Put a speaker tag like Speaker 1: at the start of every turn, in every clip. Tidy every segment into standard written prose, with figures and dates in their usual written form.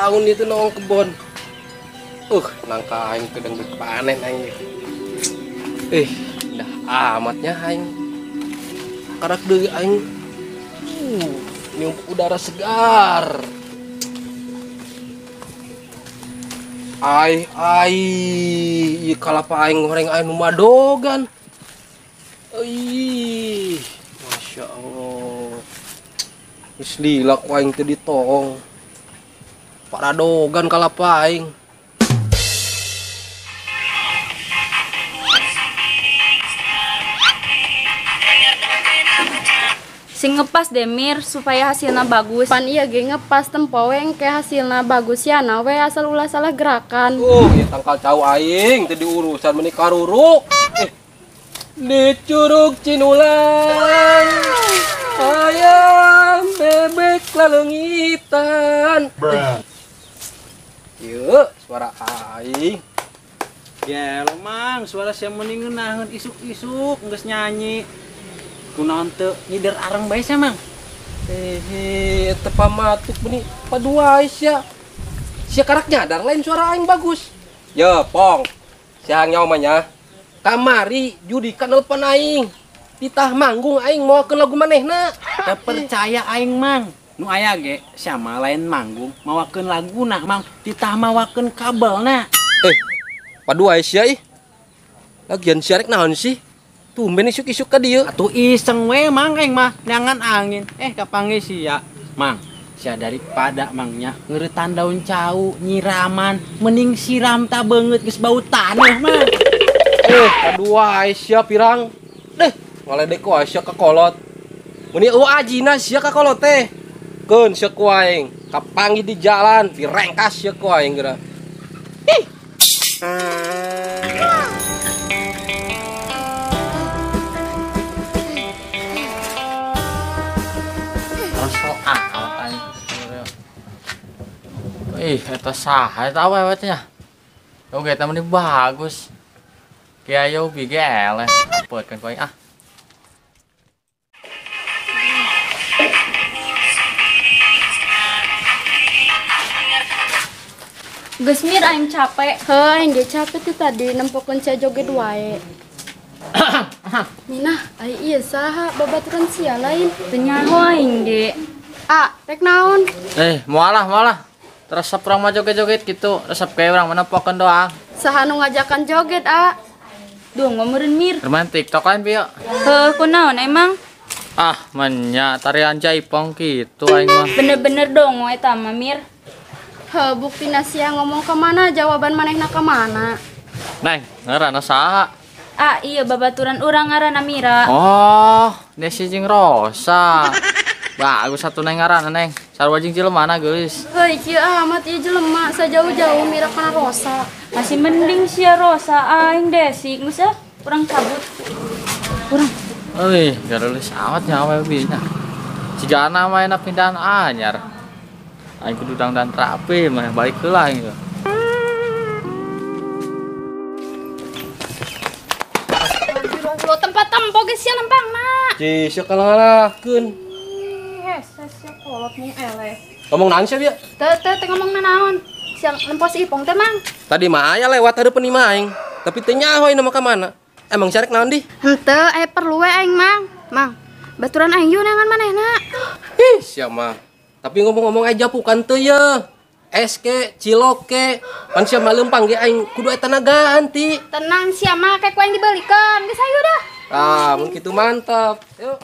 Speaker 1: tahun itu nong kebon. Nangka aing kedeng dipanen aing. Dah amatnya aing. Karak deui aing. Nyium udara segar. Ai, ieu kalapa aing goreng aing nu madogan. Masya Allah. Geus lila ku aing teu ditong. Paradogan kalapa aing.
Speaker 2: Sing ngepas deh Mir supaya hasilnya bagus.
Speaker 3: Pan iya ge ngepas tempoweng ke hasilnya bagus ya na we asal ulah salah gerakan.
Speaker 1: Ya tangkal cau aing teu diurusan meuni karuruk. Di Curug Cinulang ayam bebek laleungitan. Ieu suara aing.
Speaker 4: Ya lo mang suara sia mending ngeunaheun isuk-isuk geus nyanyi. Kunaon teu ngider areng bae sia mang.
Speaker 1: Teu pamatuk beuni paduai sia. Sia karak nyadar lain suara aing bagus. Ya pong. Sia nyawa mah nya. Kamari judikan nelpon aing. Titah manggung aing moakeun lagu manehna.
Speaker 4: Teu percaya aing mang. Nu aya ge sia mah lain manggung mawakeun laguna mang titah mawakeun kabelna.
Speaker 1: Paduai sia ih. Lagian sia rek naon sih? Tumben isuk-isuk ka dieu.
Speaker 4: Atuh iseng we mang aing mah neangan angin. Kapanggih sia mang. Sia daripada mangnya ngeuretan daun cau nyiraman mending siram ta beungeut geus bau taneuh mah.
Speaker 1: Paduai sia pirang. Ngaledek wae sia ka kolot. Muni ajina sia ka kolot teh. Keun sia ku aing. Kapanggih di jalan direngkas sia ku aing geura.
Speaker 5: Eta saha eta awewetnya. Oke, temen ini bagus. Kayak yo bigel. Apeutkeun ku aing ah.
Speaker 3: Geus Mir aing capek. Aing ge capek tuh tadi nempokeun sia joget wae. Minah, ai ieu saha babaturan sia lain?
Speaker 2: Teu nyaho aing ge.
Speaker 3: Rek naon?
Speaker 5: Moalah. Resep urang mah joget-joget gitu. Resep kayak urang mana pokeun doang.
Speaker 3: Saha nu ngajakan joget,
Speaker 2: Duh ngomeureun Mir.
Speaker 5: Bermain TikTok kan Pio?
Speaker 2: Kunaon emang?
Speaker 5: Menya tarian jaipong gitu aing mah.
Speaker 2: Bener-bener dong eta mah Mir.
Speaker 3: Buktina sia ngomong ke mana, jawaban manehna ke mana?
Speaker 5: Neng, ngaranna saha?
Speaker 2: Iya babaturan urang ngaranna Mira.
Speaker 5: Oh, Desi jeung Rosa. Bagus satu neng ngaranna neng. Sarua jeung jelemana geus.
Speaker 3: Heuy kieu amat ieu jelema sajauh-jauh Mira kana Rosa.
Speaker 2: Masih mending sia Rosa aing Desi geus urang cabut. Urang.
Speaker 5: Garulis amat nyawa bina. Sigana mah enak pindahan anyar. Aing kudu dangdan rapi mah balik heula aing.
Speaker 3: Lo tempat tempo geus sia lempangna.
Speaker 1: Sia kalangalahkeun.
Speaker 3: Sia kolot mung eleh.
Speaker 1: Ngomong naon sia bieu?
Speaker 3: Teu ngomongna naon. Sia nempo si Ipong teh mang.
Speaker 1: Tadi mah aya lewat hareupeun imah aing. Tapi teu nyaho ieu mah ka mana. Emang sia rek naon di?
Speaker 3: Henteu perlu we aing mang. Mang, baturan aing yeuh neangan manehna.
Speaker 1: Sia mah. Tapi ngomong-ngomong aja bukan teu ye. Es ke, cilok ke. Pan sia mah leumpang ge aing kudu eta nagaan ti.
Speaker 3: Tenang sia mah kayak kue yang dibelikan. Geus hayu dah.
Speaker 1: Mun kitu mantap. Yuk.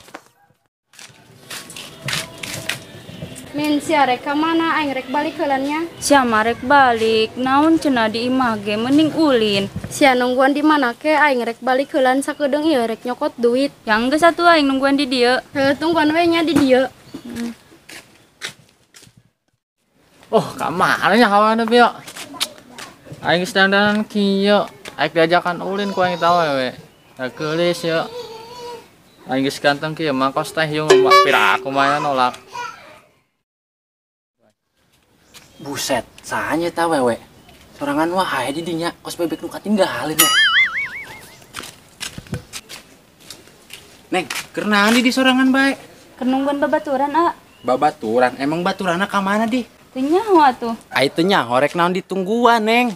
Speaker 3: Min sia rek ka mana aing rek balik heulannya.
Speaker 2: Sia mah rek balik. Naon cenah di imah ge mending ulin.
Speaker 3: Sia nungguan di mana ke aing rek balik heulan sakedeung ieu rek nyokot duit.
Speaker 2: Yang geus atuh aing nungguan di dieu.
Speaker 3: Tungguan we nya di dieu.
Speaker 5: Ka mana nya kawana Pio? Aing geus dandanan kieu. Aing diajakan ulin ku aing tau we. Geulis ye. Aing geus ganteng kieu mah kos teh yung pira aku mah nolak.
Speaker 4: Buset, sahanya ta wewe. Sorangan wae di dinya kos bebek nu katinggalin we. Neng, keur naon di sorangan bae?
Speaker 2: Keur nungguan babaturan
Speaker 4: Babaturan, emang baturana ka mana di?
Speaker 2: Tanya tuh.
Speaker 4: Itu nya horek naon ditungguan, Neng.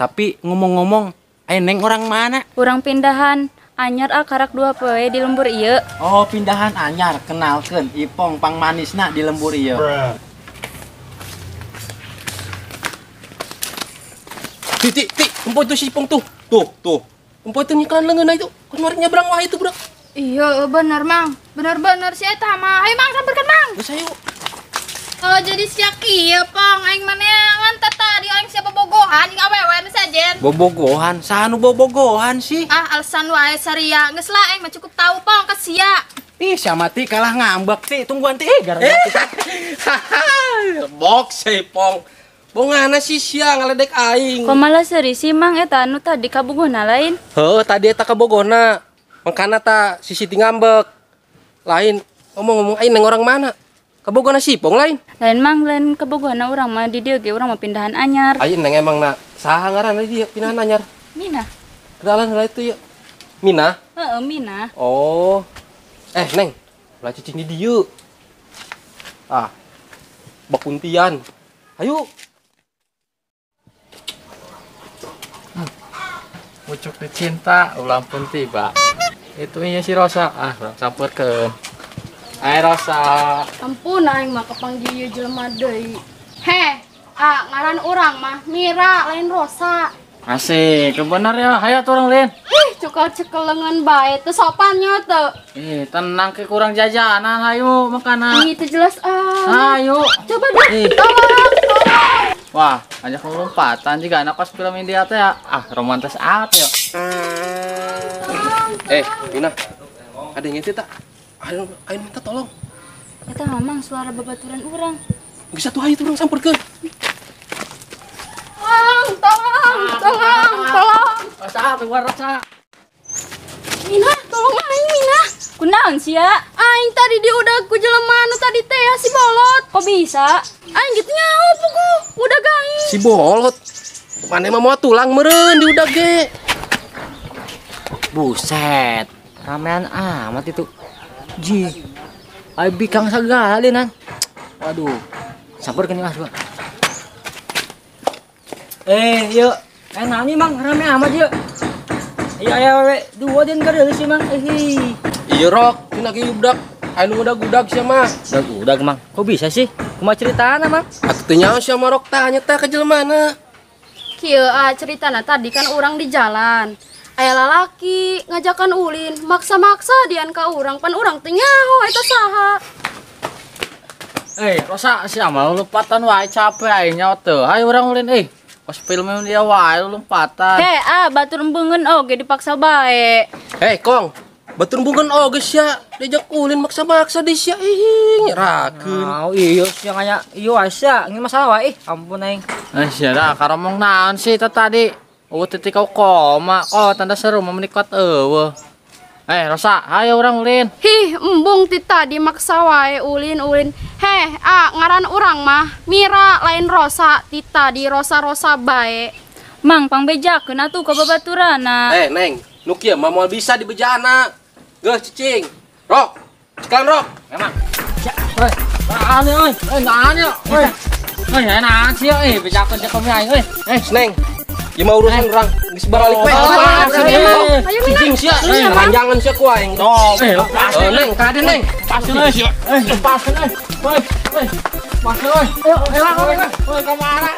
Speaker 4: Tapi ngomong-ngomong, Neng orang mana?
Speaker 2: Urang pindahan anyar karak 2 poe di lembur ieu.
Speaker 4: Oh, pindahan anyar, kenalkeun Ipong pang manisna di lembur ieu.
Speaker 1: Ti, empo itu si Ipong tuh. Tuh. Empo itu nyiklan leungeunna itu. Kemarin nyabrang wah itu, Bro.
Speaker 3: Iya bener mang, bener si eta mah. Ayo mang samperkeun mang.
Speaker 1: Geus ayo.
Speaker 3: Oh jadi siak iya pong, aing maneangan tadi aing siapa bogohan, jeung awewe nu sajen.
Speaker 4: Bobogohan, sanu bobogohan sih?
Speaker 3: Ah alasan wae saria, geus lah aing mah cukup tahu pong ka sia.
Speaker 4: Ih, sama ti kalah ngambek ti, tungguan ti gara-gara kita.
Speaker 1: Box si Ipong. Bongana sih sia ngaledek aing.
Speaker 2: Kok malah seri sih mang eta anu tadi kabugona lain.
Speaker 1: Heuh, tadi eta kabogona. Mangkana ta si Siti ngambek. Lain ngomong-ngomong aing neng orang mana? Kabogona si Ipong lain.
Speaker 2: Lain mang lain kabugona urang mah di dieu ge urang mah pindahan anyar.
Speaker 1: Aing neng emang na saha ngaranna dia pindahan anyar.
Speaker 2: Mina.
Speaker 1: Kenalan heula itu ya. Mina.
Speaker 2: Heeh, Mina.
Speaker 1: Oh. Neng, ulah cicing di dieu. Ah. Bakuntian. Ayo.
Speaker 5: Pucuk dicinta, ulang pun tiba. Itu nya si Rosa. Samperkeun. Hai Rosa.
Speaker 3: Ampun aing mah kepanggil ieu jelema deui. Heh, ngaran urang mah Mira lain Rosa.
Speaker 5: Asik, bener ya. Hayo turun Lin.
Speaker 3: Cekel lengan bae teu sopan nya teu.
Speaker 5: Tenang ke kurang jajanan, hayo makanan.
Speaker 3: Itu jelas
Speaker 5: Hayo.
Speaker 3: Coba deh. Tolong.
Speaker 5: Wah, ajak lompatan juga anak pas film India teh ya. Romantis amat ya.
Speaker 1: Mina. Ada yang ngeti tak? Ayo minta tolong.
Speaker 2: Eta mamang suara babaturan urang.
Speaker 1: Geus atuh hayu turun samperkeun.
Speaker 3: Tolong.
Speaker 5: Rosa, keluar Rosa.
Speaker 3: Mina, tolong aing Mina.
Speaker 2: Kunaon sia?
Speaker 3: Aing tadi diudag ku jelema anu tadi teh si bolot.
Speaker 2: Kok bisa?
Speaker 3: Aing gitu nyaho pugu, udah gaing.
Speaker 1: Si bolot. Mane mah mau tulang meureun diudag ge.
Speaker 6: Buset, ramean amat itu. Ji, ay bikang segala nan. Waduh, samperkeun Mas, Bang. Yuk. Nani Mang, rame amat yuk. Iya, we. Dua din kada sih Mang.
Speaker 1: Iya Rok, tina ge udag. Anu udag-udag sia mah.
Speaker 6: Udah Mang. Kok bisa sih? Kumaha ceritana Mang?
Speaker 1: Atuh teh nyaho sia mah Rok tanya teh ka jelemana.
Speaker 3: Kieu ceritana tadi kan orang di jalan. Aya lalaki ngajakan ulin, maksa-maksa dian ka urang, pan urang teh nyaho eta saha.
Speaker 5: Rosa, si amal lompatan wae capek aing nyaho teu. Hayo urang ulin pas filmnya dia wae lompatan.
Speaker 2: Batur embeungeun oge dipaksa bae.
Speaker 1: Kong, batur bungeun oge sia diajak ulin maksa-maksa di sia nyerakeun.
Speaker 6: Iya sia nya iya asa, ngi masalah wae. Ampun aing.
Speaker 5: Sia dah karomong naon sih tadi. Titik kau koma, tanda seru menikot eueuh. Rosa, hayo urang ulin.
Speaker 3: Embung ti tadi maksa wae ulin. Ngaran urang mah Mira lain Rosa, ti tadi Rosa bae.
Speaker 2: Mang pangbejakeun atuh ka babaturana.
Speaker 1: Neng, nu kieu mah moal bisa dibejana. Geus cicing. Rok, sekarang Rok.
Speaker 5: Emang. Naon sih bejakeun cek kami aing
Speaker 1: Neng. Ya mau urusan orang geus baralik we. Cicing sia, ranjangan sia ku aing. Neng, kade Neng.
Speaker 5: Pas. Pas. Pas. Pas. Pas. Ayo, kemana?